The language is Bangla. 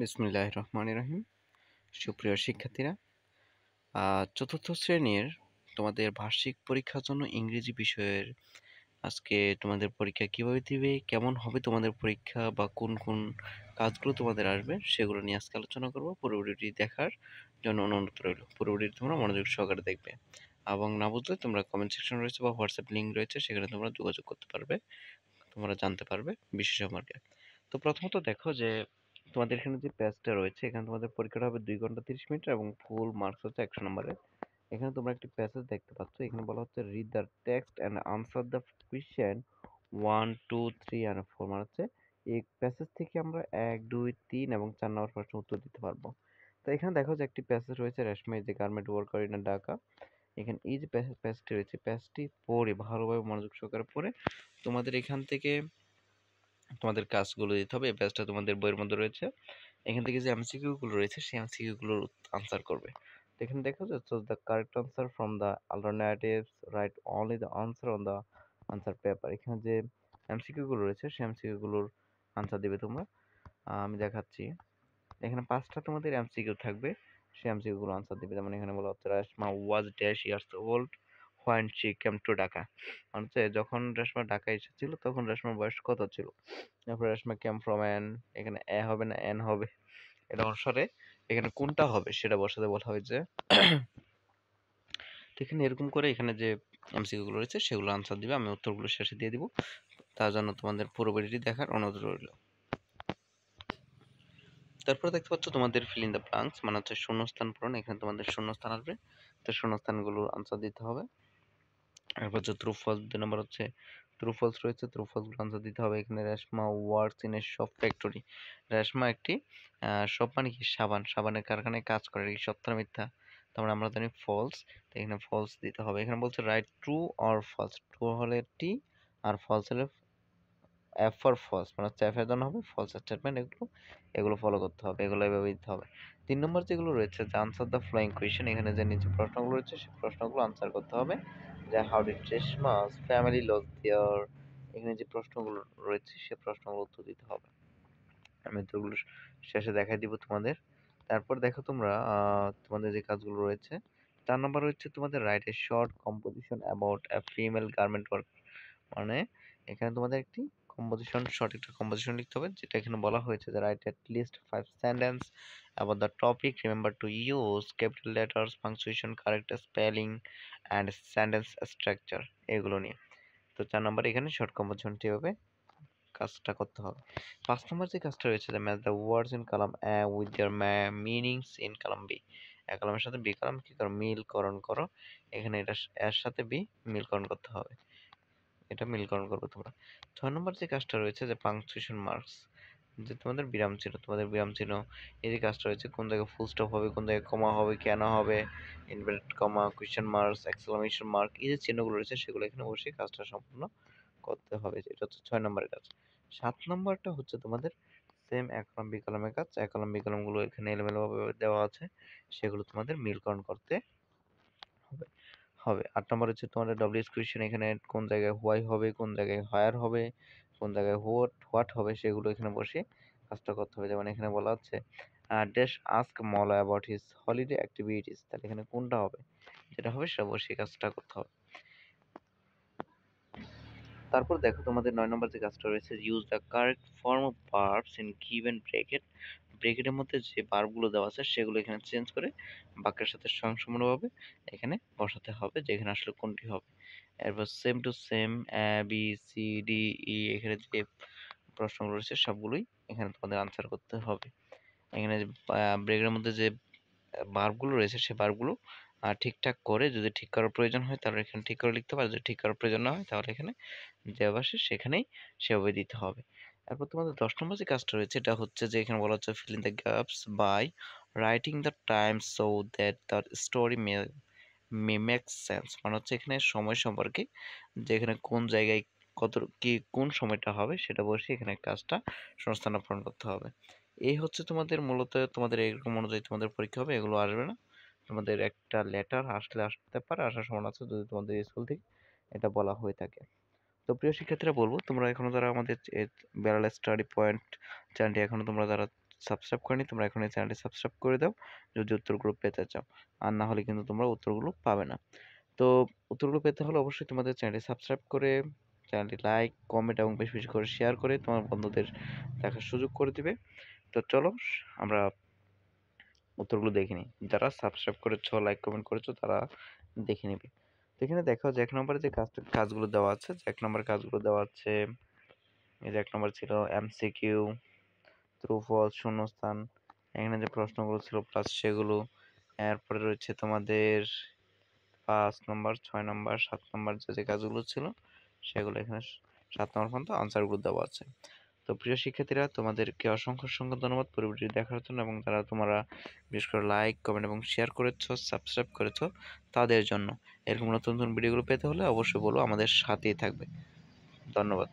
বিসমিল্লাহির রহমানির রহিম। সুপ্রিয় শিক্ষার্থীরা, চতুর্থ শ্রেণীর তোমাদের বার্ষিক পরীক্ষার জন্য ইংরেজি বিষয়ের আজকে তোমাদের পরীক্ষা কিভাবে দিবে, কেমন হবে তোমাদের পরীক্ষা বা কোন কোন কাজগুলো তোমাদের আসবে সেগুলো নিয়ে আজকে আলোচনা করব। পুরো ভিডিওটি দেখার জন্য অনুরোধ রইল। পুরো ভিডিওটি তোমরা মনোযোগ সহকারে দেখবে এবং না বুঝলে তোমরা কমেন্ট সেকশন রয়েছে বা হোয়াটসঅ্যাপ লিঙ্ক রয়েছে, সেখানে তোমরা যোগাযোগ করতে পারবে, তোমরা জানতে পারবে বিষয় সম্পর্কে। তো প্রথমত দেখো যে তোমাদের এখানে যে পেজটা রয়েছে, এখানে তোমাদের পরীক্ষাটা হবে 2 ঘন্টা 30 মিনিট এবং ফুল মার্কস হচ্ছে 100 নম্বরের। এখানে তোমরা একটি প্যাসেজ দেখতে পাচ্ছ, এখানে বলা হচ্ছে read the text and answer the question 1 2 3 and 4, মানে হচ্ছে এই প্যাসেজ থেকে আমরা 1 2 3 এবং 4 নম্বর প্রশ্নের উত্তর দিতে পারবো। তো এখানে দেখো যে একটি প্যাসেজ রয়েছে, Reshma is a garment worker in Dhaka. এখানে এই যে প্যাসেজটি রয়েছে, প্যাসেজটি পড়ে ভালোভাবে মনোযোগ সহকারে পড়ে তোমাদের এখান থেকে তোমাদের কাজগুলো দিতে হবে। এই পেজটা তোমাদের বইয়ের মধ্যে রয়েছে। এখান থেকে যে এমসিকিউ গুলো রয়েছে সেই এমসিকিউ গুলোর আনসার করবে। তো এখানে দেখো যে the correct answer from the alternatives, write only the answer on the answer paper. এখানে যে এমসিকিউ গুলো রয়েছে সেই এমসিকিউ গুলোর আনসার দিবে তোমরা। আমি দেখাচ্ছি। এখানে 5টা তোমাদের এমসিকিউ থাকবে, সেই এমসিকিউ গুলো আনসার দিবে। যেমন এখানে বলা হচ্ছে Reshma was dash years old when she came to Dhaka, মানে হচ্ছে যখন রেশমা ঢাকা এসেছিল তখন রেশমার বয়স কত ছিল। তারপরে রেশমা কেম ফ্রম অ্যান, এখানে এ হবে না এন হবে, এটা অনুসারে এখানে কোনটা হবে সেটা বসাতে বলা হয়েছে। তো এখানে এরকম করে এখানে যে এমসিকিউ গুলো রয়েছে সেগুলো আনসার দিবে, আমি উত্তরগুলো শেষে দিয়ে দিব। তার জন্য তোমাদের পুরো ভিডিওটি দেখার অনুরোধ রইল। তারপরে দেখতে পাচ্ছ তোমাদের ফিল ইন দ্য ব্লাঙ্কস, মানে হচ্ছে শূন্যস্থান পূরণ। এখানে তোমাদের শূন্যস্থান আসবে, তো শূন্যস্থানগুলোর আনসার দিতে হবে। এরপর হচ্ছে ট্রু ফলস, 2 নম্বর হচ্ছে ট্রু ফলস রয়েছে, ট্রু ফলস গুলো আনসার দিতে হবে। এখানে Reshma works in a shop factory, Reshma একটি শপ মানে কি সাবান, সাবানের কারখানায় কাজ করে, এই সত্য না মিথ্যা? তারপরে আমরা জানি ফলস, তো এখানে ফলস দিতে হবে। এখানে বলছে right true or false, true হলে টি আর ফলস হলে এফ ফর ফলস, মানে হচ্ছে এফ এর জন্য হবে ফলস স্টেটমেন্ট। এগুলো ফলো করতে হবে, এগুলো এভাবে দিতে হবে। 3 নম্বর যেগুলো রয়েছে যে আনসার দ্য ফ্লোয়িং কোয়েশ্চেন, এখানে যে নিচে প্রশ্নগুলো রয়েছে সেই প্রশ্নগুলো আনসার করতে হবে। যে how did Reshma's family lose their, এখানে যে প্রশ্নগুলো রয়েছে সেই প্রশ্নগুলো উত্তর দিতে হবে। আমি উত্তরগুলো শেষে দেখাই দিব তোমাদের। তারপর দেখো তোমরা তোমাদের যে কাজগুলো রয়েছে, 4 নম্বর হচ্ছে তোমাদের write a short composition about a female garment work, মানে এখানে তোমাদের একটি কম্পোজিশন, শর্ট একটা কম্পোজিশন লিখতে হবে, যেটা এখানে বলা হয়েছে যে right at least 5 sentence about the topic, remember to use capital letters, punctuation, correct spelling and sentence structure, এগুলো নিয়ে। তো 4 নম্বর এখানে শর্ট কম্পোজিশনটি হবে, কাজটা করতে হবে। 5 নম্বর যে কাজটা রয়েছে যে match the words in column A with their meanings in column B, A কলামের সাথে বি কলাম কি করো, মিলকরণ করো। এখানে এটা এর সাথে বি মিলকরণ করতে হবে, এটা মিলকরণ করবে তোমরা। 6 নম্বর যে কাজটা রয়েছে যে পাংচুয়েশন মার্কস, যে তোমাদের বিরাম চিহ্ন, তোমাদের বিরাম চিহ্ন, এই যে কাজটা রয়েছে কোন জায়গায় ফুল স্টপ হবে, কোন জায়গায় কমা হবে, কেন হবে, inverted comma, question marks, exclamation mark, এই যে চিহ্নগুলো রয়েছে সেগুলো এখানে বসে কাজটা সম্পূর্ণ করতে হবে। এটা হচ্ছে 6 নম্বরের কাজ। 7 নম্বরটা হচ্ছে তোমাদের সেম এক কলাম বি কলামের কাজ, এক কলাম বি কলামগুলো এখানে এলোমেলোভাবে দেওয়া আছে, সেগুলো তোমাদের মিলকরণ করতে হবে হবে। 8 নম্বর হচ্ছে তোমাদের ডব্লিউএইচ কোয়েশ্চেন, এখানে কোন জায়গায় হোয়াই হবে, কোন জায়গায় হায়ার হবে, কোন জায়গায় হোয়াট হবে, সেগুলো এখানে বসে কাজটা করতে হবে। যেমন এখানে বলা হচ্ছে dash ask Malay about his holiday activities, তাহলে এখানে কোনটা হবে, যেটা হবে সেটা বসে কাজটা করতে হবে। তারপর দেখো তোমাদের 9 নম্বর যে কাজটা রয়েছে, use the correct form of verbs in given bracket, ব্রেকেটের মধ্যে যে ভার্বগুলো দেওয়া আছে সেগুলো এখানে চেঞ্জ করে বাক্যের সাথে স্বয়ংসম্পূর্ণভাবে এখানে বসাতে হবে, যে এখানে আসলে কোনটি হবে। এরপর same to same, B C D E, এখানে যে প্রশ্নগুলো রয়েছে সবগুলোই এখানে তোমাদের আনসার করতে হবে। এখানে ব্রেকের মধ্যে যে ভার্বগুলো রয়েছে সেই ভার্বগুলো ঠিকঠাক করে, যদি ঠিক করার প্রয়োজন হয় তাহলে এখানে ঠিক করে লিখতে পারো, যদি ঠিক করার প্রয়োজন না হয় তাহলে এখানে যে বসে সেখানেই সেভাবে দিতে হবে। তারপর তোমাদের 10 নম্বর যে কাজটা রয়েছে এটা হচ্ছে যে এখানে বলা হচ্ছে fill in the gaps by writing the time so that the story may make sense, মানে হচ্ছে এখানে সময় সম্পর্কে, যে এখানে কোন জায়গায় কত কি কোন সময়টা হবে সেটা বসে এখানে কাজটা শূন্যস্থান পূরণ করতে হবে। এই হচ্ছে তোমাদের মূলত তোমাদের এরকম অনুযায়ী তোমাদের পরীক্ষা হবে, এগুলো আসবে না। তোমাদের একটা লেটার আসতে পারে, আসার সম্ভাবনা আছে যদি তোমাদের স্কুল থেকে এটা বলা হয়ে থাকে। তো প্রিয় শিক্ষার্থীরা বলবো, তোমরা এখনো যারা আমাদের বেড়াল স্টাডি পয়েন্ট চ্যানেলটি এখনো তোমরা যারা সাবস্ক্রাইব করনি তোমরা এখন এই চ্যানেলটি সাবস্ক্রাইব করে দাও যদি উত্তরগুলো পেতে চাও। আর না হলে কিন্তু তোমরা উত্তরগুলো পাবে না। তো উত্তরগুলো পেতে হলে অবশ্যই তোমাদের চ্যানেলটি সাবস্ক্রাইব করে, চ্যানেলটি লাইক, কমেন্ট এবং বেশি, বেশি করে শেয়ার করে তোমার বন্ধুদের দেখার সুযোগ করে দিবে। তো চলো আমরা উত্তরগুলো দেখে নিই। যারা সাবস্ক্রাইব করেছো, লাইক, কমেন্ট করেছো তারা দেখে নিবে। তো এখানে দেখো যে ১ নম্বরে যে কাজগুলো দেওয়া আছে, যে ১ নম্বরের কাজগুলো দেওয়া আছে, এই যে ১ নম্বর ছিল এমসিকিউ, ট্রু ফলস, শূন্যস্থান। এখানে যে প্রশ্নগুলো ছিল প্লাস সেগুলো। এরপরে রয়েছে তোমাদের ৫ নম্বর, ৬ নম্বর, ৭ নম্বর যে কাজগুলো ছিল সেগুলো এখানে ৭ নম্বর পর্যন্ত আনসারগুলো দেওয়া আছে। তো প্রিয় শিক্ষার্থীরা তোমাদেরকে অসংখ্য, অসংখ্য ধন্যবাদ পুরো ভিডিওটি দেখার জন্য এবং যারা তোমরা বিশেষ করে লাইক, কমেন্ট এবং শেয়ার করেছো, সাবস্ক্রাইব করেছো তাদের জন্য। এরকম নতুন, নতুন ভিডিওগুলো পেতে হলে অবশ্যই বলবো আমাদের সাথেই থাকবে। ধন্যবাদ।